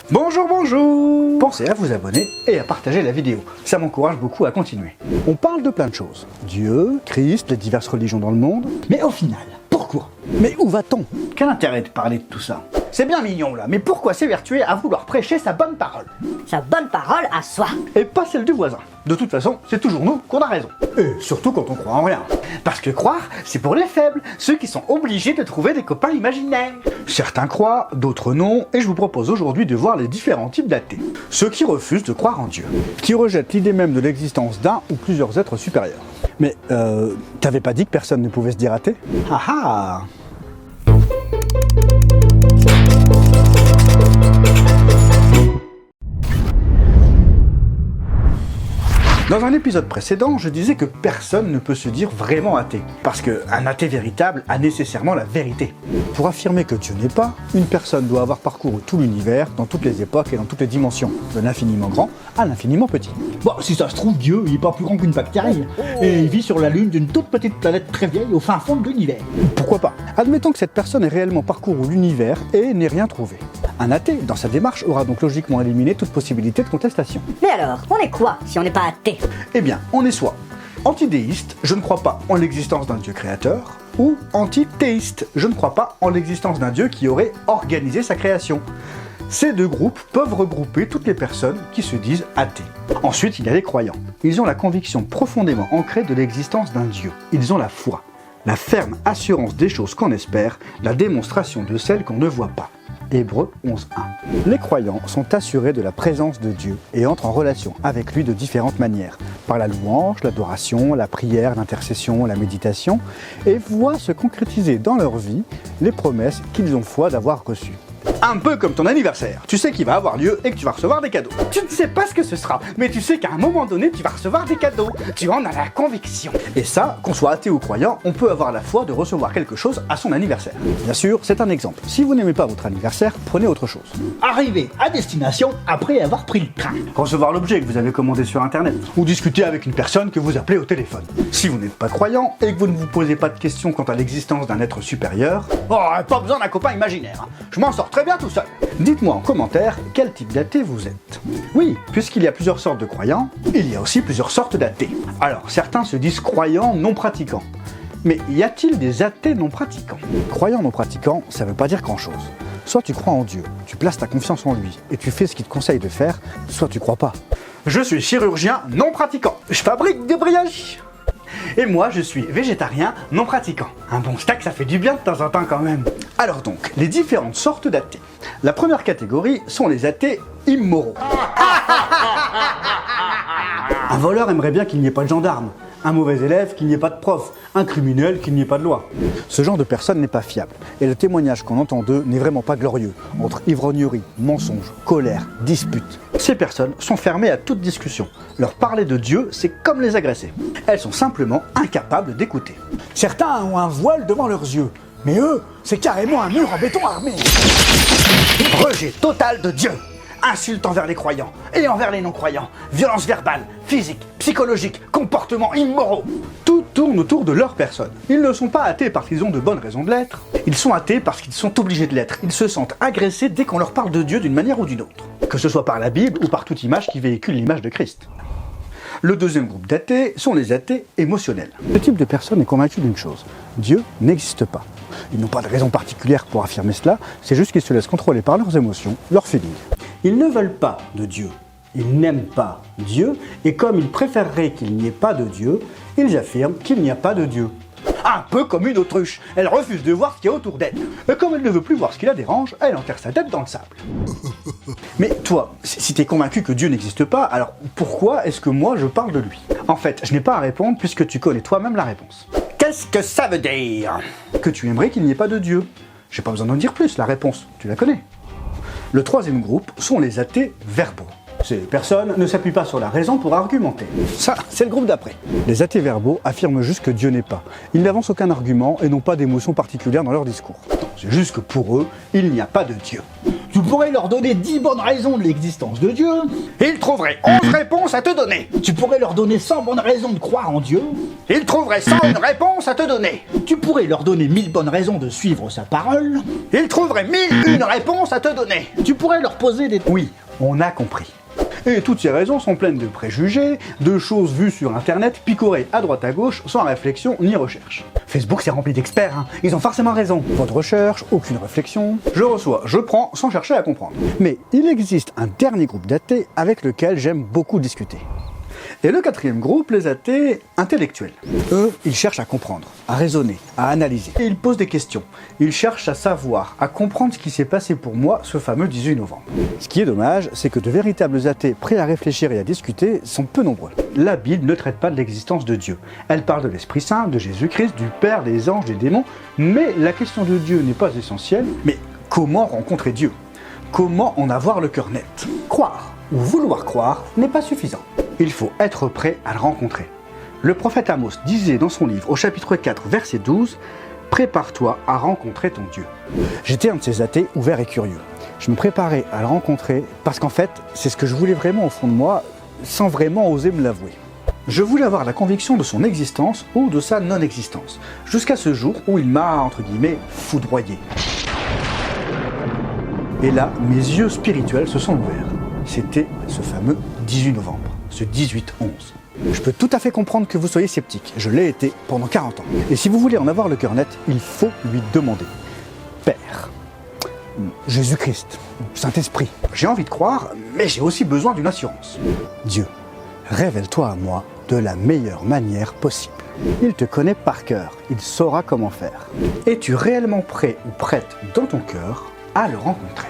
Bonjour, bonjour! Pensez à vous abonner et à partager la vidéo, ça m'encourage beaucoup à continuer. On parle de plein de choses. Dieu, Christ, les diverses religions dans le monde. Mais au final, pourquoi? Mais où va-t-on? Quel intérêt de parler de tout ça? C'est bien mignon là, mais pourquoi s'évertuer à vouloir prêcher sa bonne parole? Sa bonne parole à soi. Et pas celle du voisin. De toute façon, c'est toujours nous qu'on a raison. Et surtout quand on croit en rien. Parce que croire, c'est pour les faibles, ceux qui sont obligés de trouver des copains imaginaires. Certains croient, d'autres non, et je vous propose aujourd'hui de voir les différents types d'athées. Ceux qui refusent de croire en Dieu, qui rejettent l'idée même de l'existence d'un ou plusieurs êtres supérieurs. Mais, t'avais pas dit que personne ne pouvait se dire athée? Ah ah! Dans un épisode précédent, je disais que personne ne peut se dire vraiment athée, parce qu'un athée véritable a nécessairement la vérité. Pour affirmer que Dieu n'est pas, une personne doit avoir parcouru tout l'univers, dans toutes les époques et dans toutes les dimensions, de l'infiniment grand à l'infiniment petit. Bon, si ça se trouve, Dieu, il est pas plus grand qu'une bactérie, et il vit sur la Lune d'une toute petite planète très vieille au fin fond de l'univers. Pourquoi pas? Admettons que cette personne ait réellement parcouru l'univers et n'ait rien trouvé. Un athée, dans sa démarche, aura donc logiquement éliminé toute possibilité de contestation. Mais alors, on est quoi si on n'est pas athée? Eh bien, on est soit antidéiste, je ne crois pas en l'existence d'un Dieu créateur, ou antithéiste, je ne crois pas en l'existence d'un Dieu qui aurait organisé sa création. Ces deux groupes peuvent regrouper toutes les personnes qui se disent athées. Ensuite, il y a les croyants. Ils ont la conviction profondément ancrée de l'existence d'un Dieu. Ils ont la foi, la ferme assurance des choses qu'on espère, la démonstration de celles qu'on ne voit pas. Hébreux 11.1. Les croyants sont assurés de la présence de Dieu et entrent en relation avec lui de différentes manières, par la louange, l'adoration, la prière, l'intercession, la méditation, et voient se concrétiser dans leur vie les promesses qu'ils ont foi d'avoir reçues. Un peu comme ton anniversaire, tu sais qu'il va avoir lieu et que tu vas recevoir des cadeaux. Tu ne sais pas ce que ce sera, mais tu sais qu'à un moment donné, tu vas recevoir des cadeaux. Tu en as la conviction. Et ça, qu'on soit athée ou croyant, on peut avoir la foi de recevoir quelque chose à son anniversaire. Bien sûr, c'est un exemple. Si vous n'aimez pas votre anniversaire, prenez autre chose. Arriver à destination après avoir pris le train. Recevoir l'objet que vous avez commandé sur internet. Ou discuter avec une personne que vous appelez au téléphone. Si vous n'êtes pas croyant et que vous ne vous posez pas de questions quant à l'existence d'un être supérieur, oh, pas besoin d'un copain imaginaire. Je m'en sors très bien tout seul. Dites-moi en commentaire quel type d'athée vous êtes. Oui, puisqu'il y a plusieurs sortes de croyants, il y a aussi plusieurs sortes d'athées. Alors, certains se disent croyants non pratiquants. Mais y a-t-il des athées non pratiquants? Croyant non pratiquant, ça veut pas dire grand-chose. Soit tu crois en Dieu, tu places ta confiance en lui et tu fais ce qu'il te conseille de faire, soit tu crois pas. Je suis chirurgien non pratiquant. Je fabrique des brioches. Et moi, je suis végétarien non pratiquant. Un bon steak, ça fait du bien de temps en temps quand même. Alors donc, les différentes sortes d'athées. La première catégorie sont les athées immoraux. Un voleur aimerait bien qu'il n'y ait pas de gendarme. Un mauvais élève, qu'il n'y ait pas de prof. Un criminel, qu'il n'y ait pas de loi. Ce genre de personne n'est pas fiable. Et le témoignage qu'on entend d'eux n'est vraiment pas glorieux. Entre ivrognerie, mensonge, colère, dispute. Ces personnes sont fermées à toute discussion. Leur parler de Dieu, c'est comme les agresser. Elles sont simplement incapables d'écouter. Certains ont un voile devant leurs yeux, mais eux, c'est carrément un mur en béton armé. Rejet total de Dieu. Insultes envers les croyants et envers les non-croyants, violence verbale, physique, psychologique, comportements immoraux. Tout tourne autour de leur personne. Ils ne sont pas athées parce qu'ils ont de bonnes raisons de l'être, ils sont athées parce qu'ils sont obligés de l'être. Ils se sentent agressés dès qu'on leur parle de Dieu d'une manière ou d'une autre, que ce soit par la Bible ou par toute image qui véhicule l'image de Christ. Le deuxième groupe d'athées sont les athées émotionnels. Ce type de personne est convaincu d'une chose, Dieu n'existe pas. Ils n'ont pas de raison particulière pour affirmer cela, c'est juste qu'ils se laissent contrôler par leurs émotions, leurs feelings. Ils ne veulent pas de Dieu, ils n'aiment pas Dieu, et comme ils préféreraient qu'il n'y ait pas de Dieu, ils affirment qu'il n'y a pas de Dieu. Un peu comme une autruche, elle refuse de voir ce qu'il y a autour d'elle. Et comme elle ne veut plus voir ce qui la dérange, elle enterre sa tête dans le sable. Mais toi, si t'es convaincu que Dieu n'existe pas, alors pourquoi est-ce que moi je parle de lui? En fait, je n'ai pas à répondre puisque tu connais toi-même la réponse. Qu'est-ce que ça veut dire? Que tu aimerais qu'il n'y ait pas de Dieu. J'ai pas besoin d'en dire plus, la réponse, tu la connais. Le troisième groupe sont les athées verbaux. Ces personnes ne s'appuient pas sur la raison pour argumenter. Ça, c'est le groupe d'après. Les athées verbaux affirment juste que Dieu n'est pas. Ils n'avancent aucun argument et n'ont pas d'émotion particulière dans leur discours. C'est juste que pour eux, il n'y a pas de Dieu. Tu pourrais leur donner 10 bonnes raisons de l'existence de Dieu. Ils trouveraient 11 réponses à te donner. Tu pourrais leur donner 100 bonnes raisons de croire en Dieu. Ils trouveraient 101 réponses à te donner. Tu pourrais leur donner 1000 bonnes raisons de suivre sa parole. Ils trouveraient 1001 réponses à te donner. Tu pourrais leur poser des... Oui, on a compris. Et toutes ces raisons sont pleines de préjugés, de choses vues sur internet, picorées à droite à gauche, sans réflexion ni recherche. Facebook c'est rempli d'experts, hein. Ils ont forcément raison. Pas de recherche, aucune réflexion. Je reçois, je prends, sans chercher à comprendre. Mais il existe un dernier groupe d'athées avec lequel j'aime beaucoup discuter. Et le quatrième groupe, les athées intellectuels. Eux, ils cherchent à comprendre, à raisonner, à analyser. Et ils posent des questions. Ils cherchent à savoir, à comprendre ce qui s'est passé pour moi ce fameux 18 novembre. Ce qui est dommage, c'est que de véritables athées prêts à réfléchir et à discuter sont peu nombreux. La Bible ne traite pas de l'existence de Dieu. Elle parle de l'Esprit Saint, de Jésus-Christ, du Père, des anges, des démons. Mais la question de Dieu n'est pas essentielle. Mais comment rencontrer Dieu? Comment en avoir le cœur net? Croire ou vouloir croire n'est pas suffisant. Il faut être prêt à le rencontrer. Le prophète Amos disait dans son livre au chapitre 4 verset 12 « Prépare-toi à rencontrer ton Dieu ». J'étais un de ces athées ouverts et curieux. Je me préparais à le rencontrer parce qu'en fait, c'est ce que je voulais vraiment au fond de moi, sans vraiment oser me l'avouer. Je voulais avoir la conviction de son existence ou de sa non-existence, jusqu'à ce jour où il m'a, entre guillemets, foudroyé. Et là, mes yeux spirituels se sont ouverts. C'était ce fameux 18 novembre, ce 18-11. Je peux tout à fait comprendre que vous soyez sceptique, je l'ai été pendant 40 ans. Et si vous voulez en avoir le cœur net, il faut lui demander. Père, Jésus-Christ, Saint-Esprit, j'ai envie de croire, mais j'ai aussi besoin d'une assurance. Dieu, révèle-toi à moi de la meilleure manière possible. Il te connaît par cœur, il saura comment faire. Es-tu réellement prêt ou prête dans ton cœur à le rencontrer ?